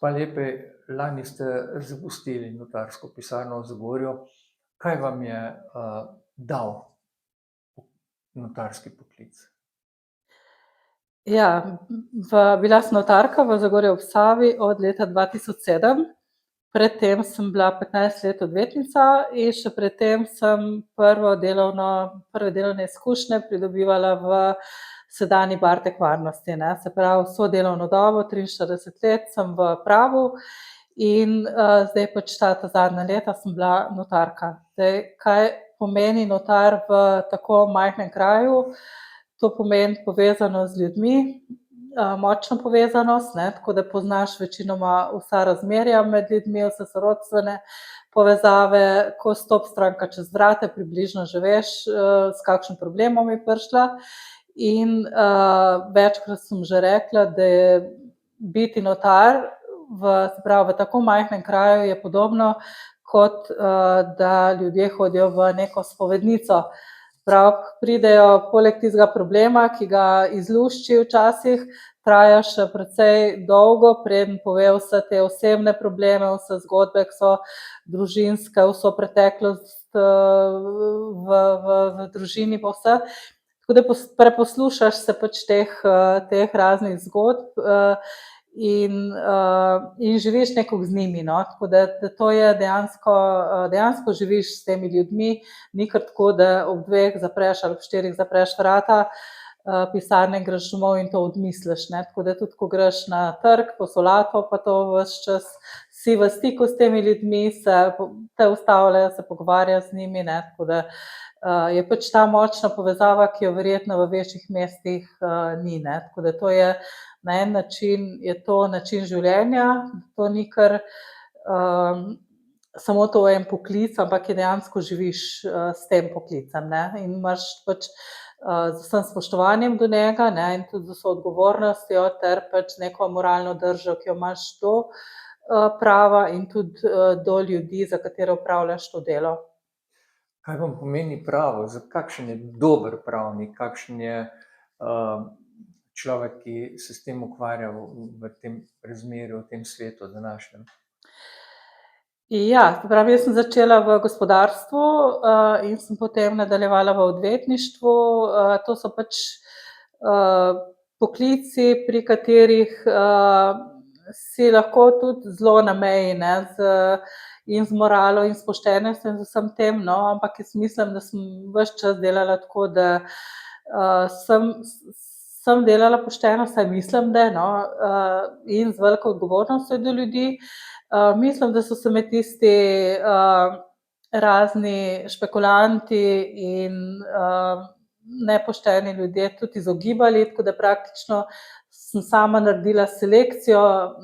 Gospa Lepe, lani ste zapustili notarsko pisarno v Zagorju. Kaj vam je dal notarski poklic? Ja, bila sem notarka v Zagorju ob Savi od leta 2007. Pred tem sem bila 15 let odvetnica in še pred tem sem prve delovne izkušnje pridobivala v sedanji Bartek varnosti, ne. Se pravi, vso delovno dobo, 43 let sem v pravu in zdaj pač ta zadnja leta sem bila notarka. Zdaj, kaj pomeni notar v tako majhnem kraju? To pomeni povezanost z ljudmi, močno povezanost, ne, tako da poznaš večinoma vsa razmerja med ljudmi, vse sorodstvene povezave, ko stopi stranka čez vrata, približno že veš, s kakšnim problemom je prišla. In večkrat sem že rekla, da je biti notar v tako majhnem kraju je podobno, kot da ljudje hodijo v neko spovednico. Prav pridejo poleg tistega problema, ki ga izlušči včasih, traja še precej dolgo, preden pove vse te osebne probleme, vse zgodbe, ki so družinske, vso preteklost v družini pa vse. Tako da preposlušaš se pač teh raznih zgodb in živiš nekako z njimi, no. Tako da to je dejansko živiš s temi ljudmi, ni kar tako, da ob 2 zapreš ali ob 4 zapreš vrata pisarne, greš domov in to odmisliš, ne. Tako da tudi, ko greš na trg po solato, pa to ves čas si v stiku s temi ljudmi, te ustavljajo, se pogovarjaš z njimi, ne, tako da je pač ta močna povezava, ki jo verjetno v večjih mestih ni, ne. Tako da to je na en način je to način življenja, to ni kar samo to en poklic, ampak je dejansko živiš s tem poklicem, ne, in imaš pač z vsem spoštovanjem do njega, ne, in tudi z vso odgovornostjo ter pač neko moralno držo, ki jo imaš do prava in tudi do ljudi, za katere opravljaš to delo. Kaj vam pomeni pravo? Kakšen je dober pravnik? Kakšen je človek, ki se s tem ukvarja v tem razmerju, v tem svetu današnjem? Ja, se pravi, jaz sem začela v gospodarstvu in sem potem nadaljevala v odvetništvu. To so pač poklici, pri katerih si lahko tudi zelo na meji, ne, in z moralo in s poštenostjo in z vsem tem, no, ampak jaz mislim, da sem ves čas delala tako, da sem delala pošteno, vsaj mislim, da, no, in z veliko odgovornostjo do ljudi. Mislim, da so se mi tisti razni špekulanti in nepošteni ljudje tudi izogibali, tako da praktično sem sama naredila selekcijo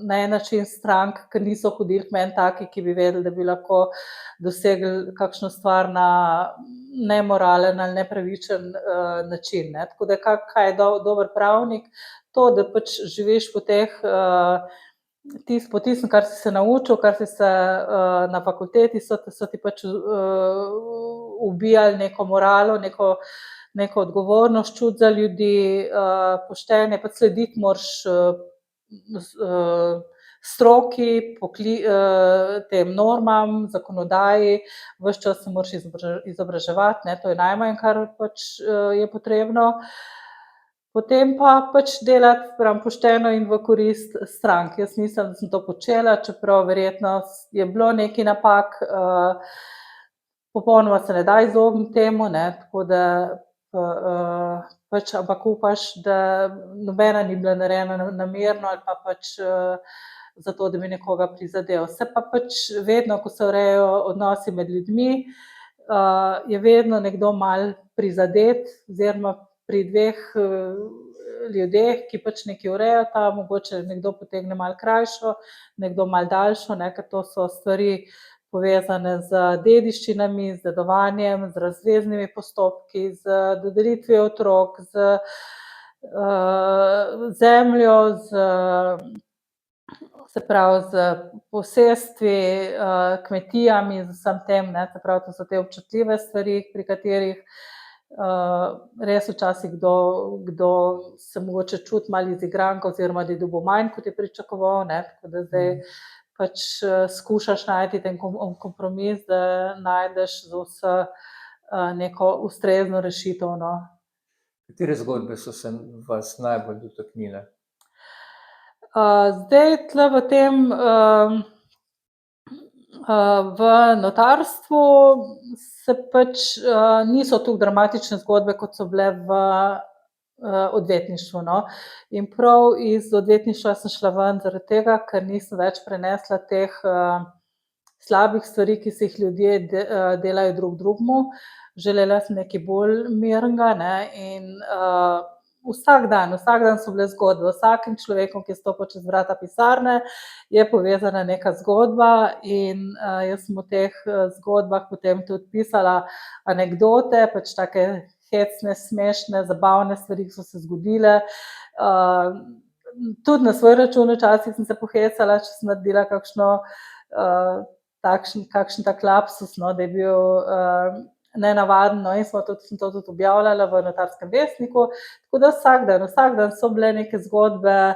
na en način strank, ker niso hodili k meni taki, ki bi vedeli, da bi lahko dosegli kakšno stvar na nemoralen ali nepravičen način, ne. Tako da kaj je dober pravnik? To, da pač živiš po tistem, kar si se naučil, kar si se na fakulteti so ti pač ubijali neko moralo, neko odgovornost čuti za ljudi, poštenje, pač slediti moraš stroki, tem normam, zakonodaji, ves čas se moraš izobraževati, ne, to je najmanj, kar pač je potrebno. Potem pa pač delati pošteno in v korist strank. Jaz mislim, da sem to počela, čeprav verjetno je bilo nekaj napak, popolnoma se ne da izogniti temu, ne, tako da pač, ampak upaš, da nobena ni bila narejena namerno ali pa pač zato, da bi nekoga prizadel. Se pa pač vedno, ko se urejajo odnosi med ljudmi, je vedno nekdo malo prizadet, oziroma pri 2 ljudeh, ki pač nekaj urejata, mogoče nekdo potegne malo krajšo, nekdo malo daljšo, ne, ker to so stvari povezane z dediščinami, z dedovanjem, z razveznimi postopki, z dodelitvijo otrok, z zemljo, se pravi z posestvi, kmetijami, z vsem tem, ne, se pravi, to so te občutljive stvari, pri katerih Res včasih kdo se mogoče čuti malo izigran, oziroma da je dobil manj, kot je pričakoval, ne, tako da zdaj pač skušaš najti ten kompromis, da najdeš za vse neko ustrezno rešitev, no. Katere zgodbe so se vas najbolj dotaknile? Zdaj tule v tem, v notarstvu se pač niso tako dramatične zgodbe, kot so bile v odvetništvu, no. In prav iz odvetništva sem šla ven zaradi tega, ker nisem več prenesla teh slabih stvari, ki si jih ljudje delajo drug drugemu. Želela sem nekaj bolj mirnega, ne, in vsak dan so bile zgodbe, vsakim človekom, ki je stopil čez vrata pisarne, je povezana neka zgodba in jaz sem v teh zgodbah potem tudi pisala anekdote, pač take hecne, smešne, zabavne stvari, ki so se zgodile. Tudi na svoj račun včasih sem se pohecala, če sem naredila kakšen tak lapsus, no, da je bil nenavaden, no, in sem to tudi objavljala v Notarskem vestniku, tako da vsak dan so bile neke zgodbe,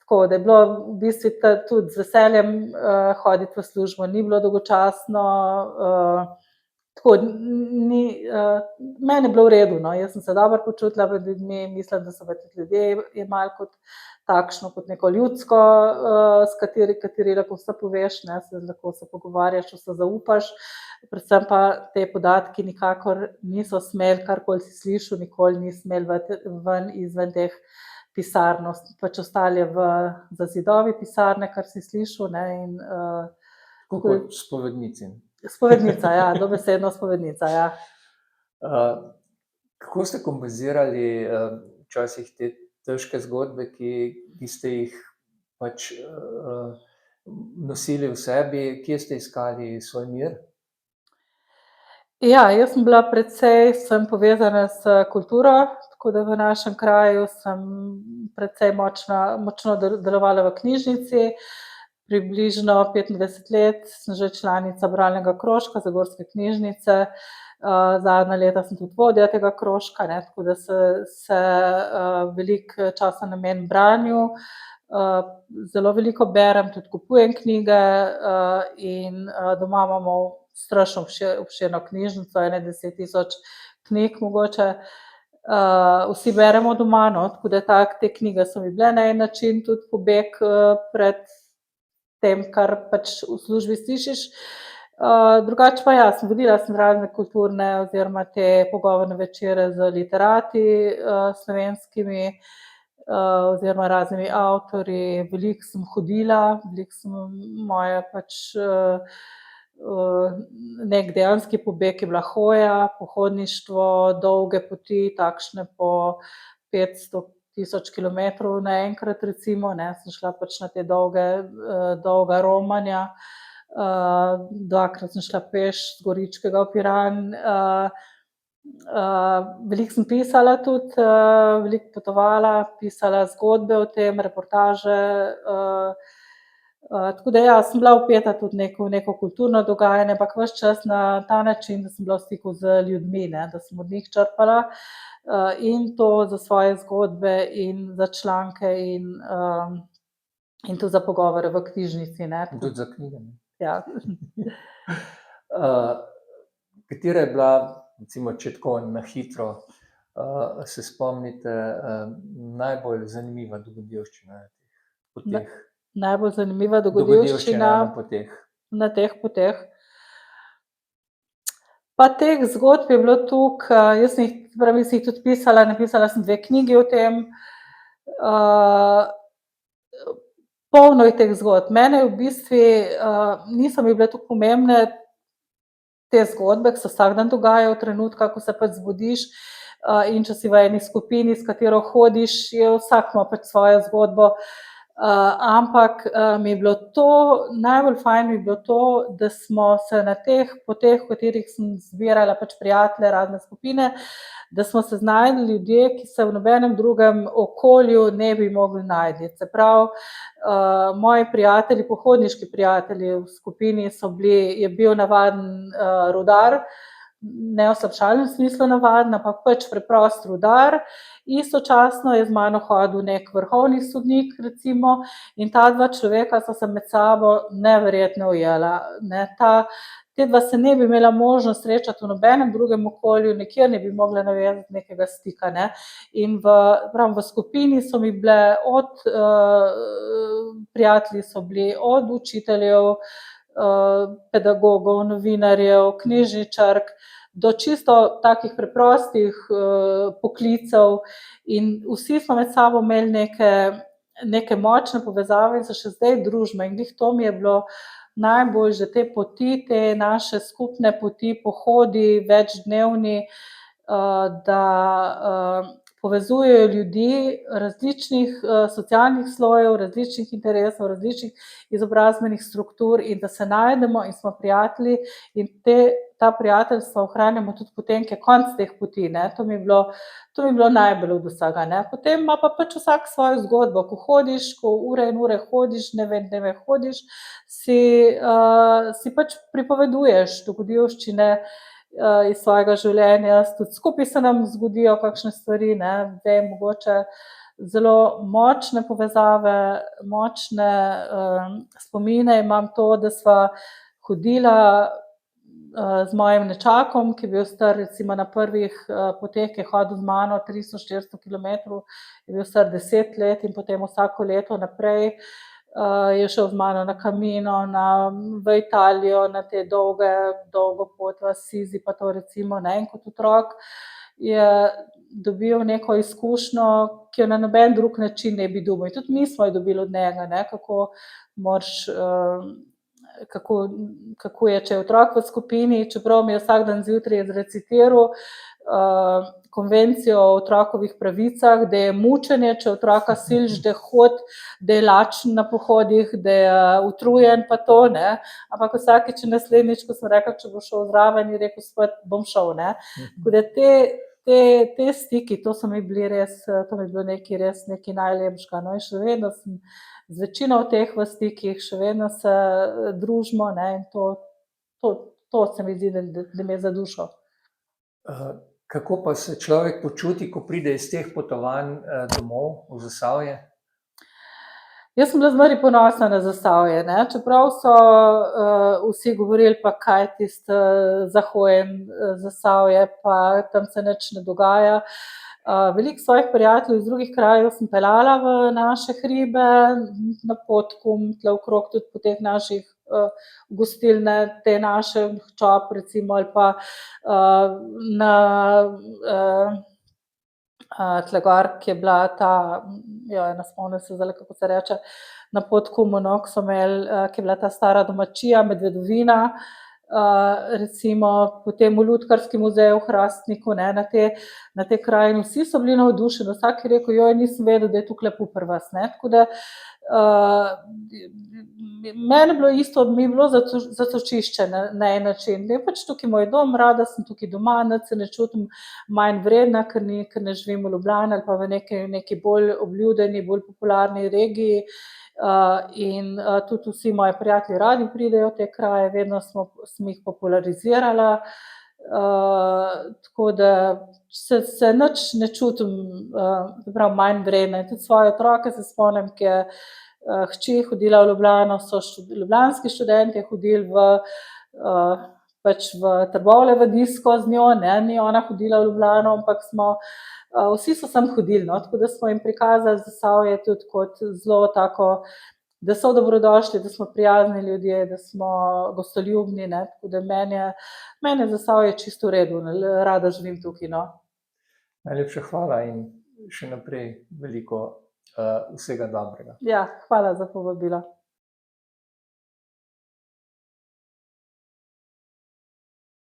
tako da je bilo v bistvu tudi z veseljem hoditi v službo, ni bilo dolgočasno, tako meni je bilo v redu, no, jaz sem se dobro počutila med ljudmi, mislim, da so me tudi ljudje jemali kot takšno, kot neko ljudsko, s kateri lahko vse poveš, ne, lahko se pogovarjaš, vse zaupaš, predvsem pa te podatki nikakor niso smeli, karkoli si slišal, nikoli ni smel ven izven teh pisarn, pač ostali za zidovi pisarne, kar si slišal, ne, in Tako kot spovednici. Spovednica, ja, dobesedno spovednica, ja. Kako ste kompenzirali včasih te težke zgodbe, ki ste jih pač nosili v sebi, kje ste iskali svoj mir? Ja, jaz sem bila sem povezana s kulturo, tako da v našem kraju sem precej močno delovala v knjižnici. Približno 25 let sem že članica bralnega krožka Zagorske knjižnice, zadnja leta sem tudi vodja tega krožka, ne, tako da se veliko časa namenim branju, zelo veliko berem, tudi kupujem knjige in doma imamo strašno obširno knjižnico, 10 000 knjig mogoče. Vsi beremo doma, no, tako da te knjige so mi bile na en način tudi pobeg pred tem, kar pač v službi slišiš. Drugače pa ja, vodila sem razne kulturne oziroma te pogovorne večere z literati slovenskimi oziroma raznimi avtorji, veliko sem hodila, moje pač neki dejanski pobeg je bila hoja, pohodništvo, dolge poti, takšne po 500 000 kilometrov naenkrat recimo, ne, sem šla pač na te dolga romanja, dvakrat sem šla peš z Goričkega v Piran, veliko sem pisala tudi, veliko potovala, pisala zgodbe o tem, reportaže, tako da ja, sem bila vpeta tudi v neko kulturno dogajanje, ampak ves čas na ta način, da sem bila v stiku z ljudmi, ne, da sem od njih črpala in to za svoje zgodbe in za članke in tudi za pogovore v knjižnici, ne. Tudi za knjige. Ja. Katera je bila, recimo, če tako na hitro se spomnite, najbolj zanimiva dogodivščina na teh poteh? Najbolj zanimiva dogodivščina na teh poteh? Pa teh zgodb je bilo toliko, jaz sem jih tudi pisala, napisala sem 2 knjigi o tem, polno je teh zgodb. Mene v bistvu niso mi bile toliko pomembne te zgodbe, ki se vsak dan dogajajo v trenutkih, ko se pač zbudiš, in če si v eni skupini, s katero hodiš, vsak ima pač svojo zgodbo, ampak mi je bilo to, najbolj fajn mi je bilo to, da smo se na teh poteh, v katerih sem zbirala pač prijatelje, razne skupine, da smo se znašli ljudje, ki se v nobenem drugem okolju ne bi mogli najti. Se pravi, moji prijatelji, pohodniški prijatelji v skupini je bil navaden rudar, ne v slabšalnem smislu navaden, ampak pač preprost rudar. Istočasno je z mano hodil nek vrhovni sodnik, recimo, in ta dva človeka sta se med sabo neverjetno ujela. Te dva se ne bi imela možnost srečati v nobenem drugem okolju, nikjer ne bi mogla navezati nekega stika. Ne. In v skupini so mi bile prijatelji so bili od učiteljev, pedagogov, novinarjev, knjižničark, do čisto takih preprostih poklicev, in vsi smo med sabo imeli neke močne povezave in so še zdaj družba. In glih to mi je bilo najbolj, že te poti, te naše skupne poti, pohodi, večdnevni, da povezujejo ljudi različnih socialnih slojev, različnih interesov, različnih izobrazbenih struktur, in da se najdemo in smo prijatelji, in ta prijateljstva ohranjamo tudi potem, ko je konec teh poti. Ne. To mi je bilo najbolj od vsega. Ne. Potem ima pa pač vsak svojo zgodbo. Ko hodiš, ko ure in ure hodiš, dneve hodiš, si pač pripoveduješ dogodivščine iz svojega življenja. Tudi skupaj se nam zgodijo kakšne stvari, ne. Zdaj mogoče zelo močne povezave, močne spomine imam to, da sva hodila z mojim nečakom, ki je bil star recimo na prvih poteh, ki je hodil z mano 300-400 kilometrov, je bil star 10 let, in potem vsako leto naprej je šel z mano na Camino, v Italijo, na te dolgo pot v Assisi, pa to recimo, ne. In kot otrok je dobil neko izkušnjo, ki jo na noben drug način ne bi dobil. In tudi mi smo jo dobili od njega, ne, kako je, če je otrok v skupini, čeprav mi je vsak dan zjutraj izrecitiral konvencijo o otrokovih pravicah, da je mučenje, če otroka siliš, da hodi, da je lačen na pohodih, da je utrujen, pa to, ne. Ampak vsakič naslednjič, ko sem rekla, če bo šel zraven, je rekel, spet bom šel, ne. Tako da te stiki, to mi je bilo nekaj najlepšega. No, in še vedno sem z večino teh v stikih, še vedno se družimo, ne, in to se mi zdi, da mi je za dušo. Kako pa se človek počuti, ko pride iz teh potovanj domov v Zasavje? Jaz sem bila zmeraj ponosna na Zasavje, ne, čeprav so vsi govorili, pa kaj tisti zahojen Zasavje, pa tam se nič ne dogaja. Veliko svojih prijateljev iz drugih krajev sem peljala v naše hribe, na Podkum, tule okrog tudi po teh naših gostilne, te naše Čop recimo, ali pa tle gor, ki je bila ta, ne spomnim se zdajle, kako se reče, na Podkumu, no, ki je bila ta stara domačija, Medvedovina, recimo, potem v Lutkarskem muzeju v Hrastniku, ne, na te kraje, in vsi so bili navdušeni, vsak je rekel, nisem vedel, da je tukaj lepo pri vas, ne. Tako da meni je bilo isto, mi je bilo zatočišče na en način. Je pač tukaj moj dom, rada sem tukaj doma, nič se ne čutim manj vredna, ker ne živim v Ljubljani ali pa v neki bolj obljudeni, bolj popularni regiji. In tudi vsi moji prijatelji radi pridejo v te kraje, vedno sem jih popularizirala, tako da se nič ne čutim manj vredna. In tudi svoje otroke se spomnim, ki je hči hodila v Ljubljano, so ljubljanski študentje hodili pač v Trbovlje v disko z njo, ne, ni ona hodila v Ljubljano, ampak vsi so sem hodili, no, tako da smo jim prikazali Zasavje tudi kot zelo tako, da so dobrodošli, da smo prijazni ljudje, da smo gostoljubni, ne, tako da meni je Zasavje čisto v redu, rada živim tukaj, no. Najlepša hvala in še naprej veliko vsega dobrega. Ja, hvala za povabilo.